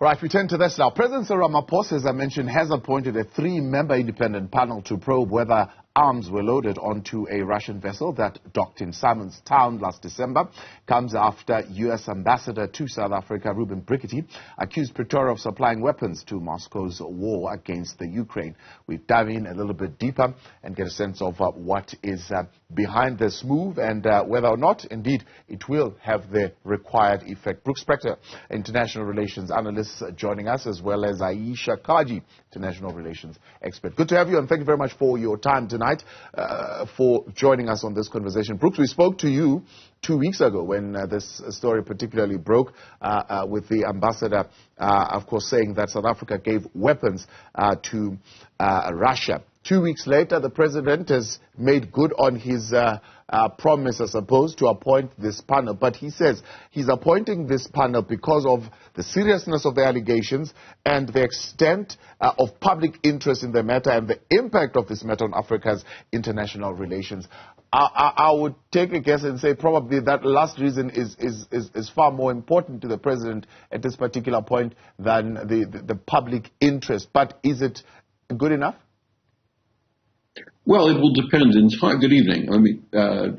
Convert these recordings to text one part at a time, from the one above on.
Right, we turn to this now. President Cyril Ramaphosa, as I mentioned, has appointed a 3-member independent panel to probe whether arms were loaded onto a Russian vessel that docked in Simonstown last December. Comes after U.S. Ambassador to South Africa, Reuben Brigety, accused Pretoria of supplying weapons to Moscow's war against the Ukraine. We dive in a little bit deeper and get a sense of what is behind this move and whether or not, indeed, it will have the required effect. Spector, international relations analyst, joining us, as well as Alicia, Kajee, international relations expert. Good to have you, and thank you very much for your time tonight, for joining us on this conversation. Brooks, we spoke to you 2 weeks ago when this story particularly broke, with the ambassador, of course, saying that South Africa gave weapons to Russia. 2 weeks later, the president has made good on his promise, I suppose, to appoint this panel. But he says he's appointing this panel because of the seriousness of the allegations and the extent of public interest in the matter and the impact of this matter on Africa's international relations. I would take a guess and say probably that last reason is far more important to the president at this particular point than the public interest. But is it good enough? Well, it will depend entirely. Good evening.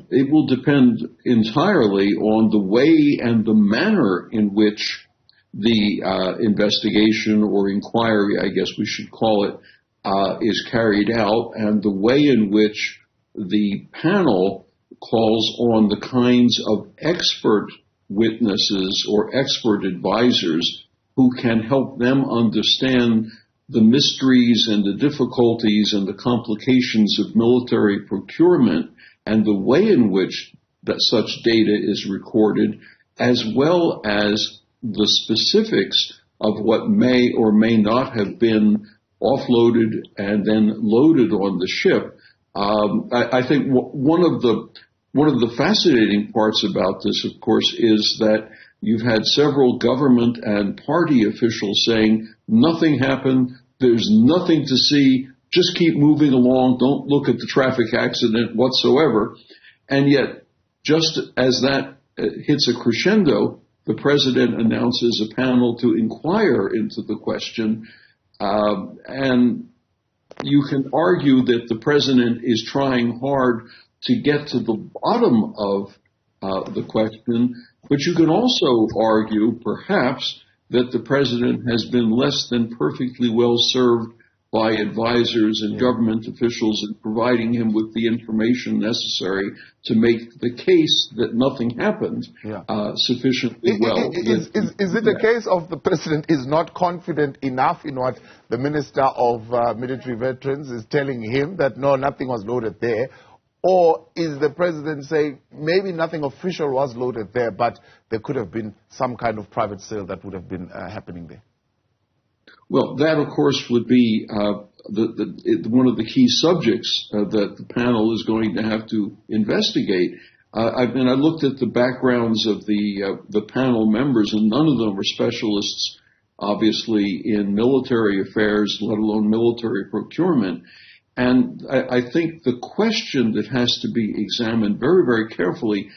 It will depend entirely on the way and the manner in which the investigation or inquiry, I guess we should call it, is carried out, and the way in which the panel calls on the kinds of expert witnesses or expert advisors who can help them understand the mysteries and the difficulties and the complications of military procurement and the way in which that such data is recorded, as well as the specifics of what may or may not have been offloaded and then loaded on the ship. I think one of the fascinating parts about this, of course, is that you've had several government and party officials saying nothing happened, there's nothing to see, just keep moving along, don't look at the traffic accident whatsoever. And yet, just as that hits a crescendo, the president announces a panel to inquire into the question. And you can argue that the president is trying hard to get to the bottom of the question, but you can also argue, perhaps, that the president has been less than perfectly well served by advisors and government officials in providing him with the information necessary to make the case that nothing happened sufficiently well. Is it a case of the president is not confident enough in what the Minister of Military Veterans is telling him, that no, nothing was loaded there? Or is the president saying maybe nothing official was loaded there, but there could have been some kind of private sale that would have been happening there? Well, that, of course, would be one of the key subjects that the panel is going to have to investigate. I looked at the backgrounds of the panel members, and none of them are specialists, obviously, in military affairs, let alone military procurement. And I think the question that has to be examined very, very carefully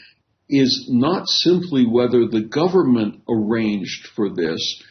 is not simply whether the government arranged for this,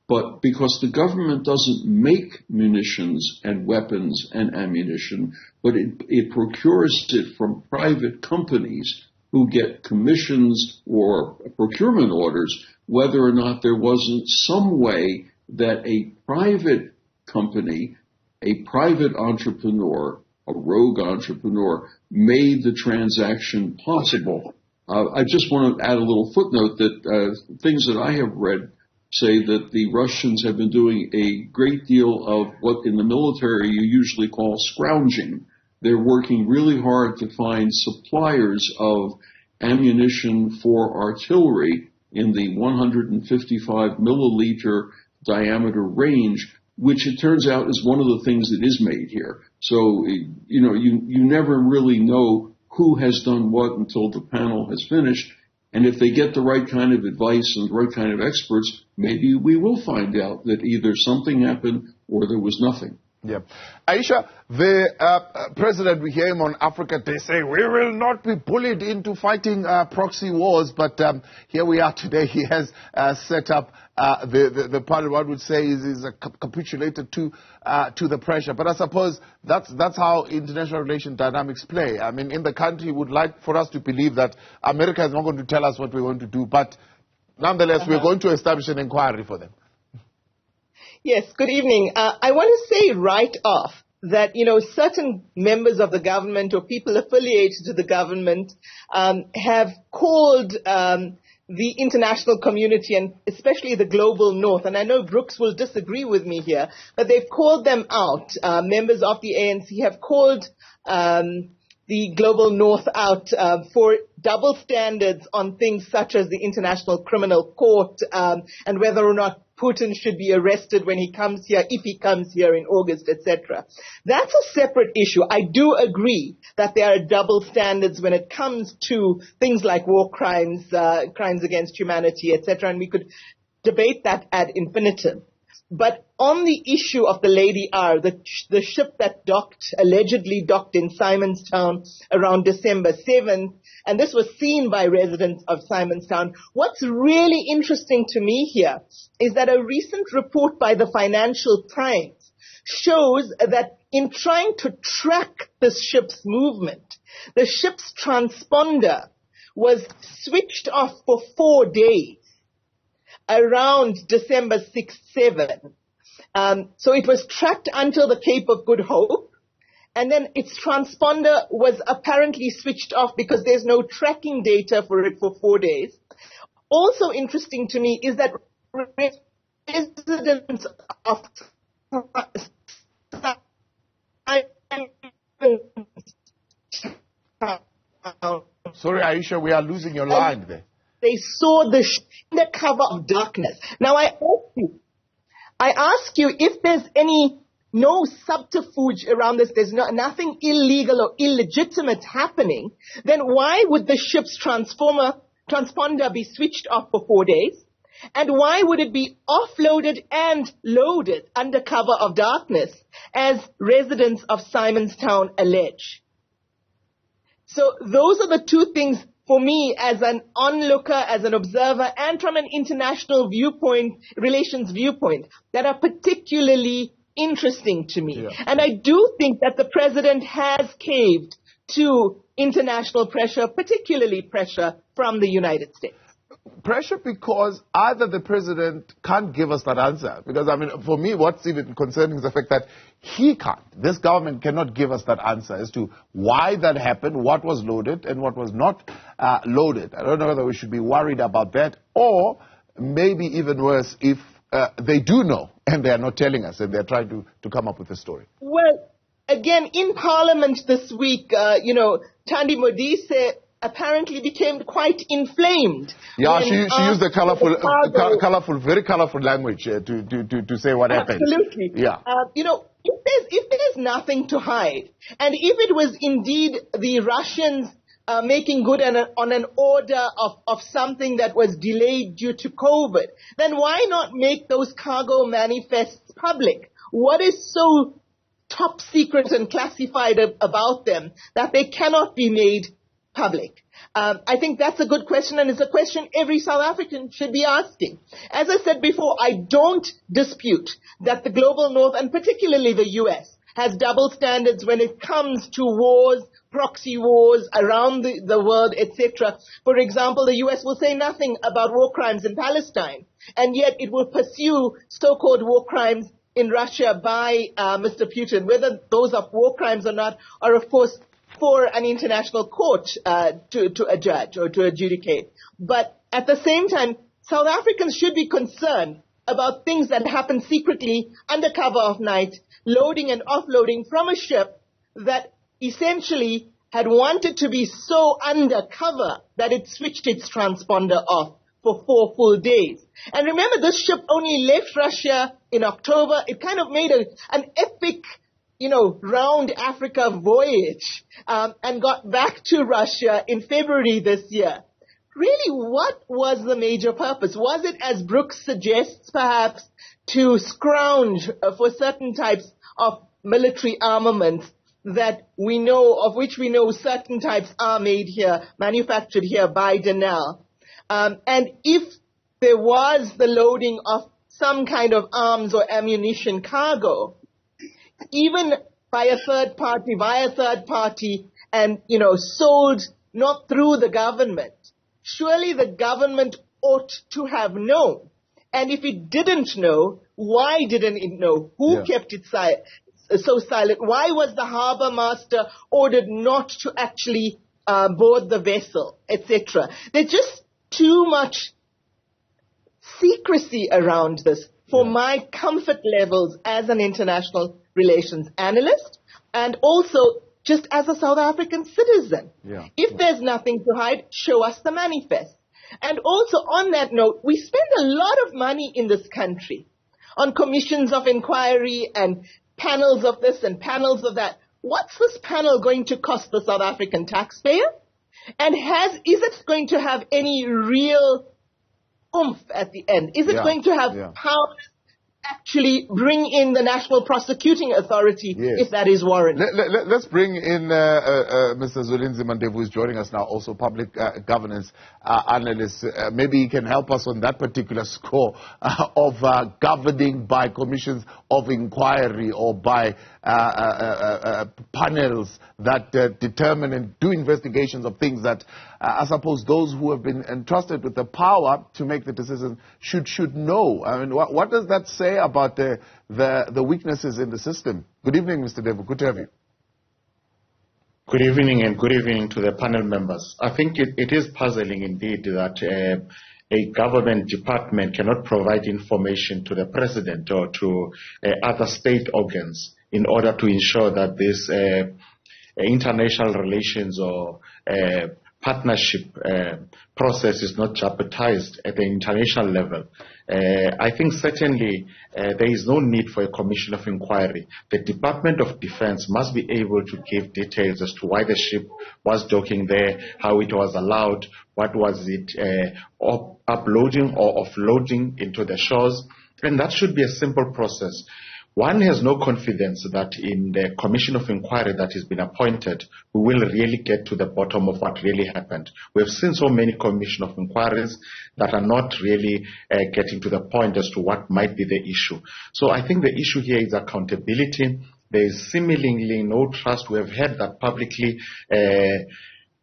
but because the government doesn't make munitions and weapons and ammunition, but it procures it from private companies who get commissions or procurement orders, whether or not there wasn't some way that a private company, a private entrepreneur, a rogue entrepreneur, made the transaction possible. I just want to add a little footnote that things that I have read say that the Russians have been doing a great deal of what in the military you usually call scrounging. They're working really hard to find suppliers of ammunition for artillery in the 155 milliliter diameter range, which it turns out is one of the things that is made here. So, you never really know who has done what until the panel has finished. And if they get the right kind of advice and the right kind of experts, maybe we will find out that either something happened or there was nothing. Yeah. Aisha, the president, we hear him on Africa, they say, we will not be bullied into fighting proxy wars, but here we are today. He has set up the party, one would say, is capitulated to the pressure. But I suppose that's how international relation dynamics play. I mean, in the country, would like for us to believe that America is not going to tell us what we're going to do, but nonetheless, we're going to establish an inquiry for them. Yes, good evening. I want to say right off that, certain members of the government or people affiliated to the government have called the international community and especially the global north, and I know Brooks will disagree with me here, but they've called them out. Members of the ANC have called the global north out for double standards on things such as the International Criminal Court and whether or not Putin should be arrested when he comes here, if he comes here in August, etc. That's a separate issue. I do agree that there are double standards when it comes to things like war crimes, crimes against humanity, etc., and we could debate that ad infinitum. But on the issue of the Lady R, the ship that allegedly docked in Simonstown around December 7th, and this was seen by residents of Simonstown, what's really interesting to me here is that a recent report by the Financial Times shows that in trying to track this ship's movement, the ship's transponder was switched off for 4 days around December 6th, 7th. So it was tracked until the Cape of Good Hope, and then its transponder was apparently switched off because there's no tracking data for it for 4 days. Also interesting to me is that residents of Sorry, Aisha, we are losing your line there. They saw the in the cover of darkness. Now I ask you if there's no subterfuge around this, there's nothing illegal or illegitimate happening, then why would the ship's transponder be switched off for 4 days? And why would it be offloaded and loaded under cover of darkness, as residents of Simonstown allege? So those are the two things for me as an onlooker, as an observer, and from an international relations viewpoint, that are particularly interesting to me. Yeah. And I do think that the president has caved to international pressure, particularly pressure from the United States. Pressure because either the president can't give us that answer. Because, I mean, for me, what's even concerning is the fact that he can't. This government cannot give us that answer as to why that happened, what was loaded and what was not loaded. I don't know whether we should be worried about that, or maybe even worse, if they do know and they are not telling us and they're trying to come up with a story. Well, again, in Parliament this week, Thandi Modise apparently became quite inflamed. Yeah, she used the very colorful language to say what happened. Absolutely. Yeah. If there's nothing to hide, and if it was indeed the Russians making good on an order of something that was delayed due to COVID, then why not make those cargo manifests public? What is so top secret and classified about them that they cannot be made public? I think that's a good question, and it's a question every South African should be asking. As I said before, I don't dispute that the global north, and particularly the U.S., has double standards when it comes to wars, proxy wars around the world, etc. For example, the U.S. will say nothing about war crimes in Palestine, and yet it will pursue so-called war crimes in Russia by Mr. Putin. Whether those are war crimes or not are, of course, for an international court to adjudge or to adjudicate. But at the same time, South Africans should be concerned about things that happen secretly under cover of night, loading and offloading from a ship that essentially had wanted to be so undercover that it switched its transponder off for 4 full days. And remember, this ship only left Russia in October. It kind of made an epic round Africa voyage, and got back to Russia in February this year. Really, what was the major purpose? Was it, as Brooks suggests, perhaps to scrounge for certain types of military armaments that we know, of which we know certain types are made here, manufactured here by Denel. And if there was the loading of some kind of arms or ammunition cargo, even by a third party, via third party, and, sold not through the government, surely the government ought to have known. And if it didn't know, why didn't it know? Who kept it so silent? Why was the harbor master ordered not to actually board the vessel, etc.? There's just too much secrecy around this for my comfort levels as an international relations analyst, and also just as a South African citizen. If there's nothing to hide, show us the manifest. And also on that note, we spend a lot of money in this country on commissions of inquiry and panels of this and panels of that. What's this panel going to cost the South African taxpayer? And is it going to have any real oomph at the end? Is it going to have power to actually bring in the National Prosecuting Authority if that is warranted? Let's bring in Mr. Zwelenzima Ndevu, who is joining us now, also public governance analyst. Maybe he can help us on that particular score of governing by commissions of inquiry or by panels that determine and do investigations of things that I suppose those who have been entrusted with the power to make the decision should know. I mean, what does that say about the weaknesses in the system? Good evening, Mr. Ndevu. Good to have you. Good evening, and good evening to the panel members. I think it is puzzling indeed that a government department cannot provide information to the president or to other state organs in order to ensure that this international relations or partnership process is not jeopardized at the international level. I think certainly there is no need for a commission of inquiry. The Department of Defense must be able to give details as to why the ship was docking there, how it was allowed, what was it uploading or offloading into the shores, and that should be a simple process. One has no confidence that in the commission of inquiry that has been appointed, we will really get to the bottom of what really happened. We have seen so many commission of inquiries that are not really getting to the point as to what might be the issue. So I think the issue here is accountability. There is seemingly no trust. We have heard that publicly.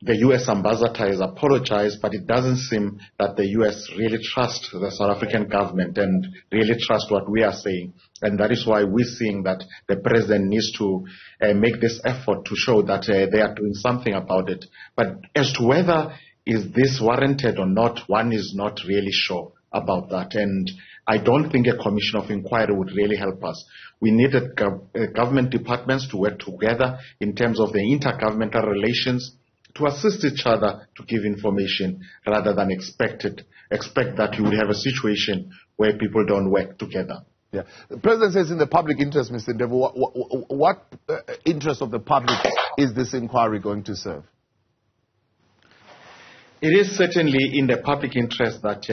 The U.S. ambassador has apologized, but it doesn't seem that the U.S. really trusts the South African government and really trusts what we are saying. And that is why we're seeing that the president needs to make this effort to show that they are doing something about it. But as to whether is this warranted or not, one is not really sure about that. And I don't think a commission of inquiry would really help us. We needed government departments to work together in terms of the intergovernmental relations, to assist each other to give information rather than expect that you will have a situation where people don't work together. Yeah. The president says in the public interest, Mr. Ndevu, what interest of the public is this inquiry going to serve? It is certainly in the public interest that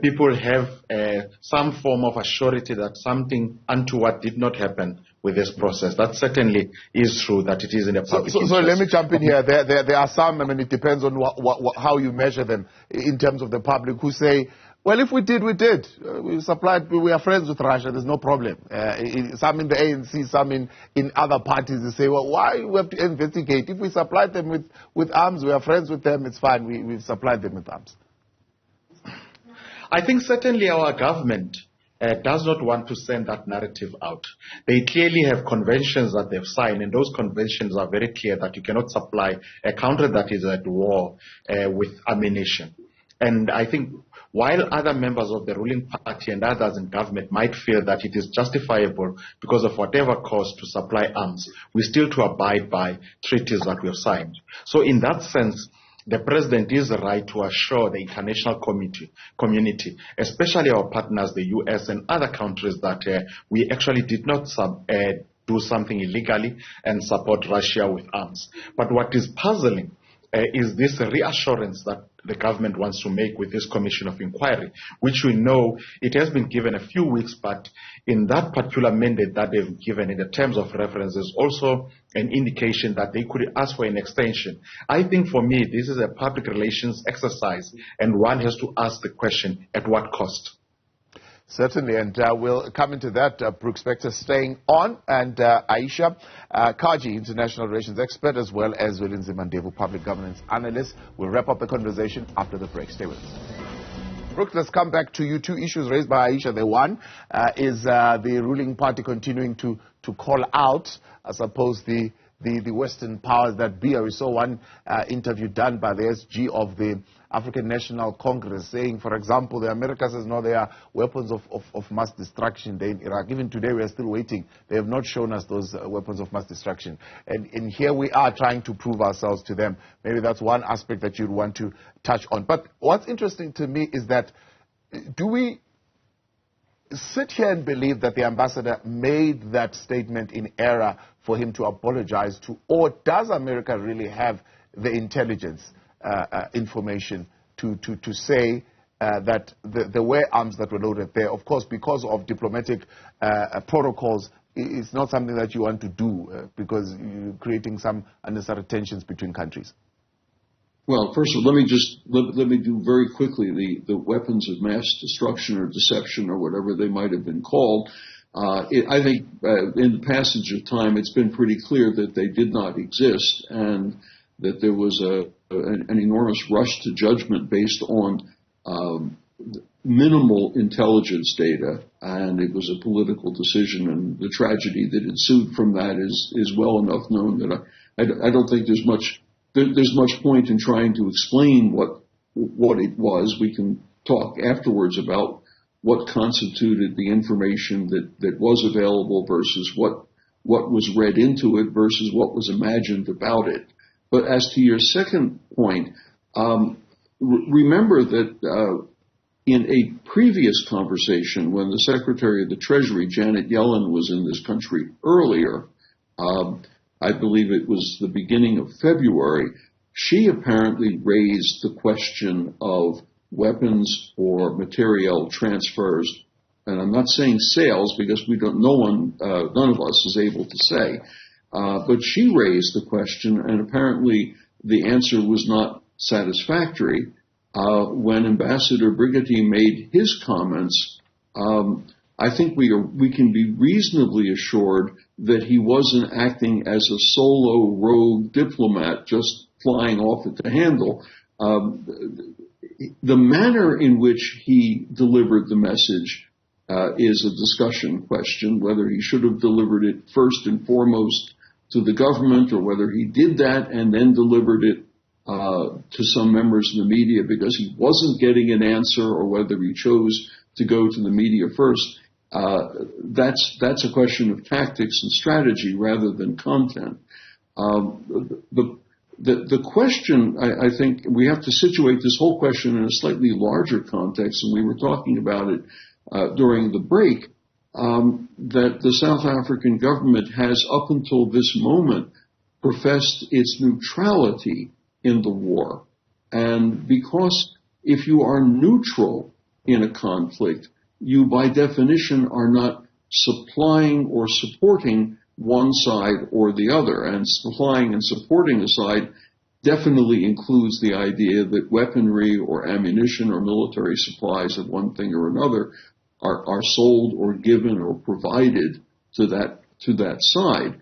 people have some form of assurity that something untoward did not happen with this process. That certainly is true, that it is in the public interest. So let me jump in here. There are some, I mean, it depends on how you measure them in terms of the public, who say, well, if we did, we did. We are friends with Russia, there's no problem. Some in the ANC, some in other parties, they say, well, why we have to investigate? If we supplied them with arms, we are friends with them, it's fine, we've supplied them with arms. I think certainly our government does not want to send that narrative out. They clearly have conventions that they've signed, and those conventions are very clear that you cannot supply a country that is at war with ammunition. And I think while other members of the ruling party and others in government might feel that it is justifiable because of whatever cost to supply arms, we still to abide by treaties that we have signed. So in that sense, the president is right to assure the international community, especially our partners, the U.S. and other countries, that we actually did not do something illegally and support Russia with arms. But what is puzzling is this reassurance that the government wants to make with this commission of inquiry, which we know it has been given a few weeks, but in that particular mandate that they've given in the terms of reference, there's also an indication that they could ask for an extension. I think for me, this is a public relations exercise, and one has to ask the question, at what cost? Certainly, and we'll come into that. Brooke Spector staying on, and Alicia, Kajee, international relations expert, as well as Zwelenzima Ndevu, public governance analyst. We'll wrap up the conversation after the break. Stay with us. Brooke, let's come back to you. Two issues raised by Alicia. The one is the ruling party continuing to call out, I suppose, the Western powers that be. We saw one interview done by the SG of the African National Congress saying, for example, the Americas says no, there are weapons of mass destruction there in Iraq. Even today we are still waiting. They have not shown us those weapons of mass destruction. And here we are trying to prove ourselves to them. Maybe that's one aspect that you'd want to touch on. But what's interesting to me is that do we sit here and believe that the ambassador made that statement in error for him to apologize to, or does America really have the intelligence information to say that there were arms that were loaded there? Of course, because of diplomatic protocols, it's not something that you want to do because you're creating some unnecessary tensions between countries. Well, first of all, let me do very quickly the weapons of mass destruction or deception or whatever they might have been called. I think in the passage of time, it's been pretty clear that they did not exist and that there was an enormous rush to judgment based on minimal intelligence data, and it was a political decision, and the tragedy that ensued from that is well enough known that I don't think there's much point in trying to explain what it was. We can talk afterwards about what constituted the information that was available versus what was read into it versus what was imagined about it. But as to your second point, remember that in a previous conversation when the Secretary of the Treasury, Janet Yellen, was in this country earlier, I believe it was the beginning of February, she apparently raised the question of weapons or material transfers, and I'm not saying sales because none of us is able to say, but she raised the question, and apparently the answer was not satisfactory. When Ambassador Brigety made his comments, I think we can be reasonably assured that he wasn't acting as a solo rogue diplomat just flying off at the handle. The manner in which he delivered the message is a discussion question, whether he should have delivered it first and foremost to the government or whether he did that and then delivered it to some members of the media because he wasn't getting an answer, or whether he chose to go to the media first. That's a question of tactics and strategy rather than content. The question, I think we have to situate this whole question in a slightly larger context, and we were talking about it during the break, that the South African government has up until this moment professed its neutrality in the war. And because if you are neutral in a conflict, you by definition are not supplying or supporting one side or the other. And supplying and supporting a side definitely includes the idea that weaponry or ammunition or military supplies of one thing or another are sold or given or provided to that side.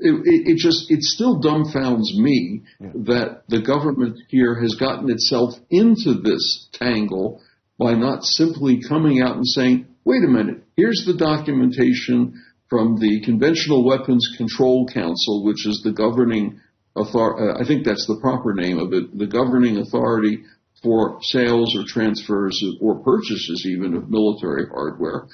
It still dumbfounds me that the government here has gotten itself into this tangle by not simply coming out and saying, wait a minute, here's the documentation from the Conventional Weapons Control Council, which is the governing authority, I think that's the proper name of it, the governing authority for sales or transfers or purchases even of military hardware.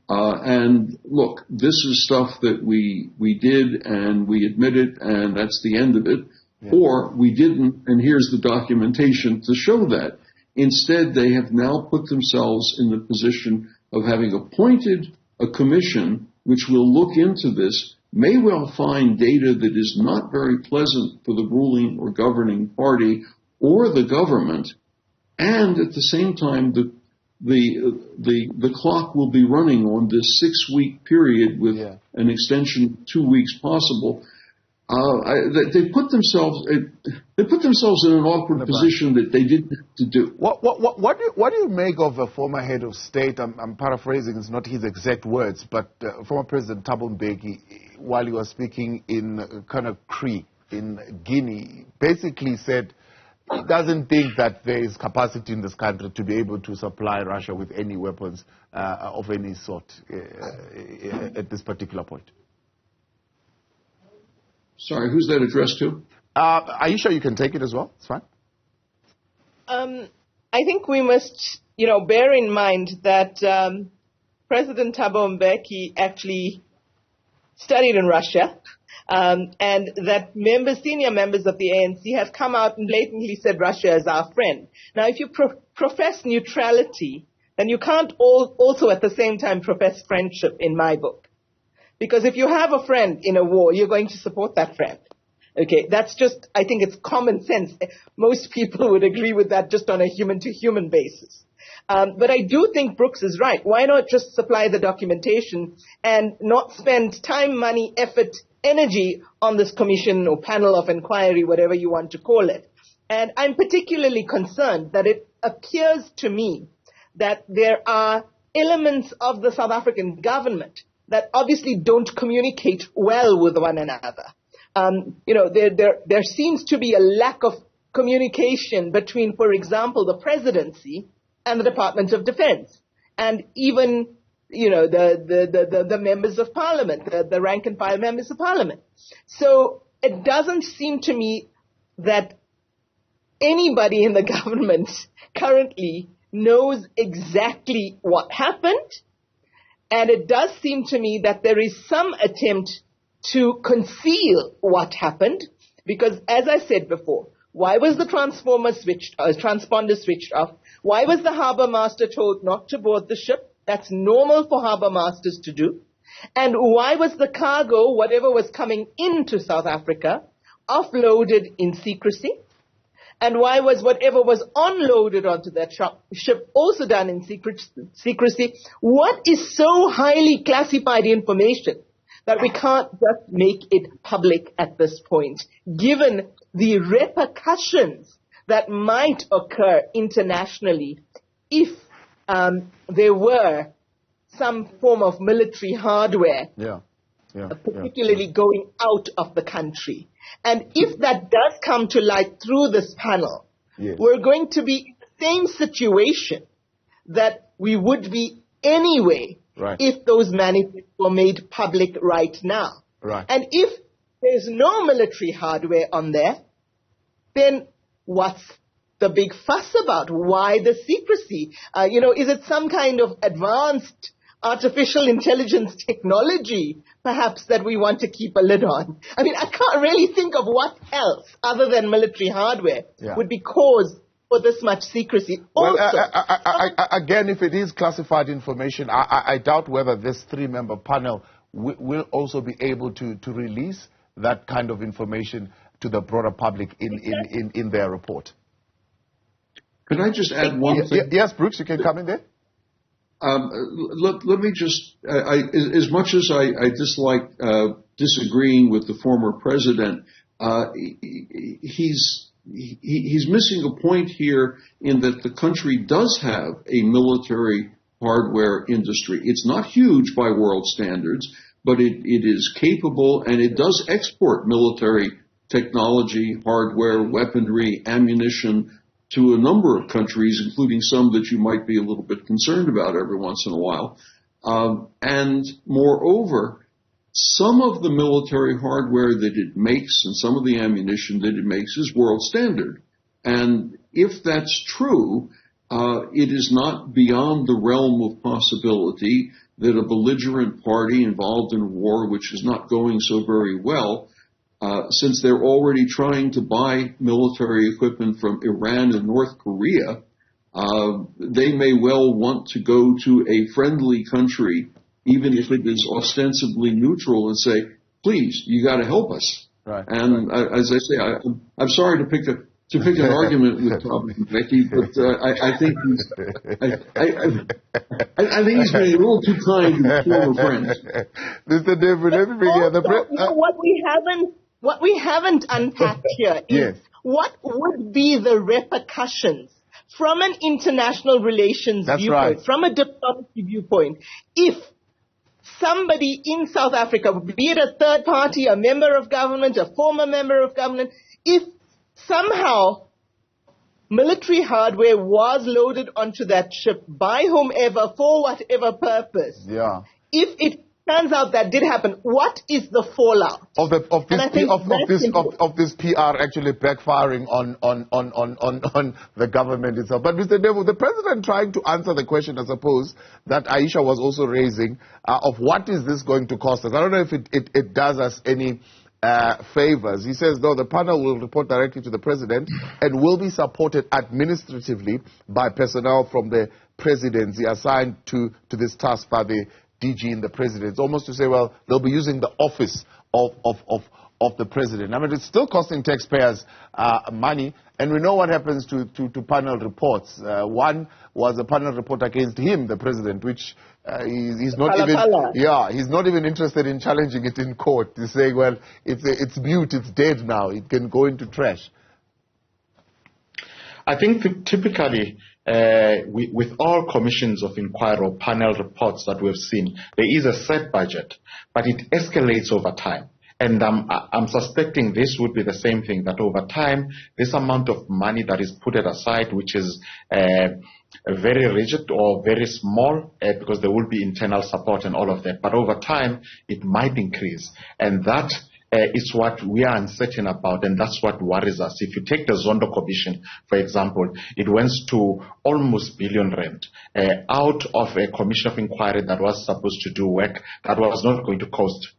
And look, this is stuff that we did and we admit it and that's the end of it. Yeah. Or we didn't and here's the documentation to show that. Instead, they have now put themselves in the position of having appointed a commission which will look into this, may well find data that is not very pleasant for the ruling or governing party or the government, and at the same time the clock will be running on this 6-week period with an extension 2 weeks possible. They put themselves in an awkward position that they didn't have to do. What do you make of a former head of state? I'm paraphrasing; it's not his exact words, but former President Thabo Mbeki, while he was speaking in Conakry in Guinea, basically said he doesn't think that there is capacity in this country to be able to supply Russia with any weapons of any sort at this particular point. Sorry, who's that addressed to? Alicia, you can take it as well. It's fine. I think we must, bear in mind that President Thabo Mbeki actually studied in Russia, and that senior members of the ANC have come out and blatantly said Russia is our friend. Now, if you profess neutrality, then you can't also at the same time profess friendship, in my book. Because if you have a friend in a war, you're going to support that friend. Okay, that's just, I think it's common sense. Most people would agree with that just on a human-to-human basis. But I do think Brooks is right. Why not just supply the documentation and not spend time, money, effort, energy on this commission or panel of inquiry, whatever you want to call it? And I'm particularly concerned that it appears to me that there are elements of the South African government that obviously don't communicate well with one another. There seems to be a lack of communication between, for example, the presidency and the Department of Defense, and even, the members of parliament, the rank and file members of parliament. So it doesn't seem to me that anybody in the government currently knows exactly what happened. And it does seem to me that there is some attempt to conceal what happened, because, as I said before, why was the transponder switched off? Why was the harbour master told not to board the ship? That's normal for harbour masters to do. And why was the cargo, whatever was coming into South Africa, offloaded in secrecy? And why was whatever was unloaded onto that ship also done in secrecy? What is so highly classified information that we can't just make it public at this point, given the repercussions that might occur internationally if there were some form of military hardware, particularly going out of the country? And if that does come to light through this panel, we're going to be in the same situation that we would be anyway if those manifests were made public right now. And if there's no military hardware on there, then what's the big fuss about? Why the secrecy? Is it some kind of advanced artificial intelligence technology, perhaps, that we want to keep a lid on? I mean, I can't really think of what else, other than military hardware, would be cause for this much secrecy. Well, again, if it is classified information, I doubt whether this 3-member panel will also be able to release that kind of information to the broader public in their report. Could I just add one thing? Yes, Brooks, you can come in there. Let me just, as much as I dislike disagreeing with the former president, he's missing a point here in that the country does have a military hardware industry. It's not huge by world standards, but it is capable, and it does export military technology, hardware, weaponry, ammunition to a number of countries, including some that you might be a little bit concerned about every once in a while. And moreover, some of the military hardware that it makes and some of the ammunition that it makes is world standard. And if that's true, it is not beyond the realm of possibility that a belligerent party involved in a war which is not going so very well, since they're already trying to buy military equipment from Iran and North Korea, they may well want to go to a friendly country, even if it is ostensibly neutral, and say, please, you got to help us. And as I say, I'm sorry to pick to pick an argument with Tom Becky, but I think he's being a little too kind to former friends. Mr. Ndevu, let me bring you the what we haven't unpacked here is what would be the repercussions from an international relations viewpoint, from a diplomacy viewpoint, if somebody in South Africa, be it a third party, a member of government, a former member of government, if somehow military hardware was loaded onto that ship by whomever for whatever purpose, if it turns out that did happen, what is the fallout of this PR actually backfiring on the government itself? But Mr. Ndevu, the president trying to answer the question, I suppose, that Aisha was also raising, of what is this going to cost us? I don't know if it does us any favors. He says, though, the panel will report directly to the president and will be supported administratively by personnel from the presidency assigned to this task by the DG in the president. It's almost to say, well, they'll be using the office of the president. I mean, it's still costing taxpayers money, and we know what happens to panel reports. One was a panel report against him, the president, which he's not he's not even interested in challenging it in court. He's saying, well, it's mute, it's dead now, it can go into trash. I think typically, with all commissions of inquiry or panel reports that we've seen, there is a set budget, but it escalates over time. And I'm suspecting this would be the same thing, that over time, this amount of money that is put aside, which is very rigid or very small, because there will be internal support and all of that, but over time, it might increase. And that is what we are uncertain about, and that's what worries us. If you take the Zondo Commission, for example, it went to almost billion rand out of a commission of inquiry that was supposed to do work that was not going to cost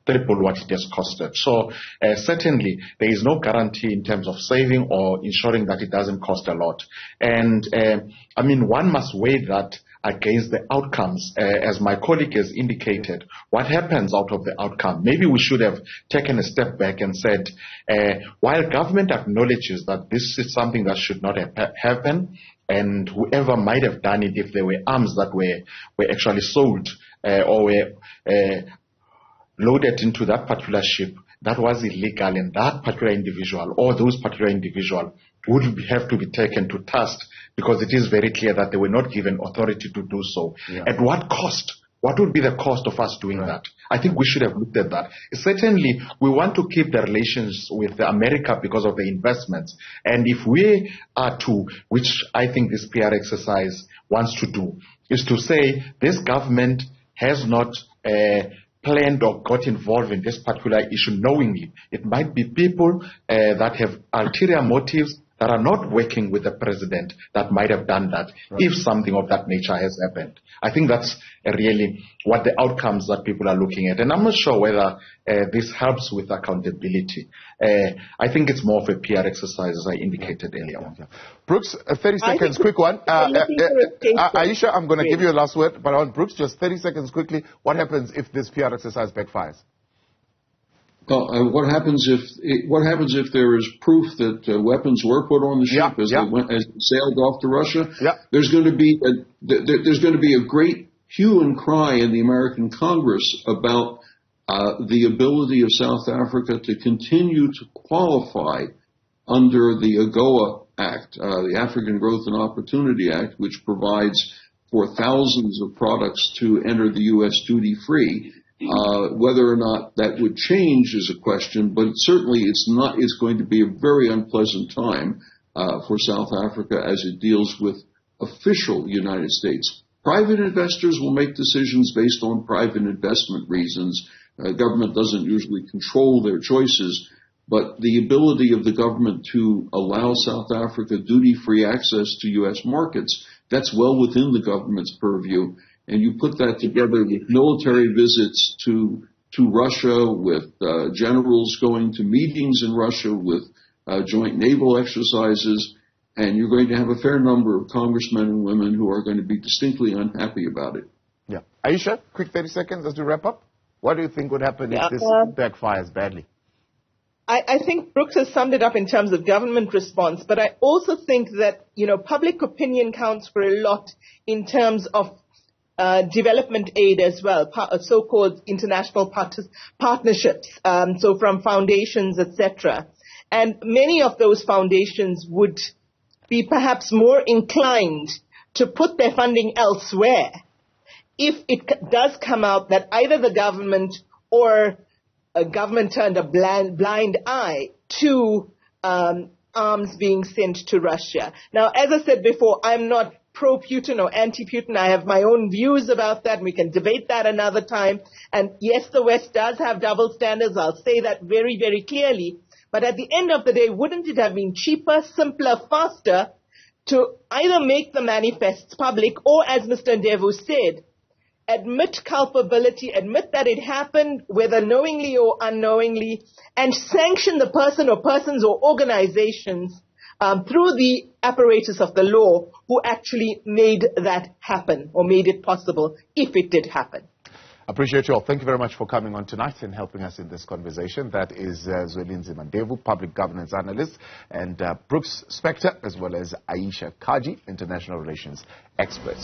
triple what it has costed. So certainly there is no guarantee in terms of saving or ensuring that it doesn't cost a lot. And I mean, one must weigh that against the outcomes, as my colleague has indicated. What happens out of the outcome? Maybe we should have taken a step back and said, while government acknowledges that this is something that should not happen, and whoever might have done it, if there were arms that were actually sold or were loaded into that particular ship, that was illegal, and that particular individual or those particular individuals would have to be taken to task, because it is very clear that they were not given authority to do so. At what cost? What would be the cost of us doing that? I think we should have looked at that. Certainly, we want to keep the relations with America because of the investments. And if we are to, which I think this PR exercise wants to do, is to say this government has not planned or got involved in this particular issue knowingly. It might be people that have ulterior motives that are not working with the president that might have done that if something of that nature has happened. I think that's really what the outcomes that people are looking at. And I'm not sure whether this helps with accountability. I think it's more of a PR exercise, as I indicated earlier on. Brooks, 30 seconds, quick one. Aisha, I'm going to give you a last word, but on Brooks, just 30 seconds quickly. What happens if this PR exercise backfires? Well, what happens if there is proof that weapons were put on the ship as it sailed off to Russia? There's going to be a great hue and cry in the American Congress about the ability of South Africa to continue to qualify under the AGOA Act, the African Growth and Opportunity Act, which provides for thousands of products to enter the U.S. duty-free. Whether or not that would change is a question, but certainly it's going to be a very unpleasant time for South Africa as it deals with official United States. Private investors will make decisions based on private investment reasons. Government doesn't usually control their choices, but the ability of the government to allow South Africa duty-free access to U.S. markets, that's well within the government's purview. And you put that together with military visits to Russia, with generals going to meetings in Russia, with joint naval exercises, and you're going to have a fair number of congressmen and women who are going to be distinctly unhappy about it. Yeah. Aisha, quick 30 seconds as we wrap up. What do you think would happen if this backfires badly? I think Brooks has summed it up in terms of government response, but I also think that, public opinion counts for a lot in terms of development aid as well, so-called international partnerships, so from foundations, etc. And many of those foundations would be perhaps more inclined to put their funding elsewhere if it does come out that either the government or a government turned a blind eye to arms being sent to Russia. Now, as I said before, I'm not pro-Putin or anti-Putin. I have my own views about that. We can debate that another time. And yes, the West does have double standards. I'll say that very, very clearly. But at the end of the day, wouldn't it have been cheaper, simpler, faster to either make the manifests public or, as Mr. Ndevu said, admit culpability, admit that it happened, whether knowingly or unknowingly, and sanction the person or persons or organizations through the apparatus of the law who actually made that happen or made it possible if it did happen. Appreciate you all. Thank you very much for coming on tonight and helping us in this conversation. That is Zwelenzima Ndevu, public governance analyst, and Brooks Spector, as well as Alicia, Kajee, international relations experts.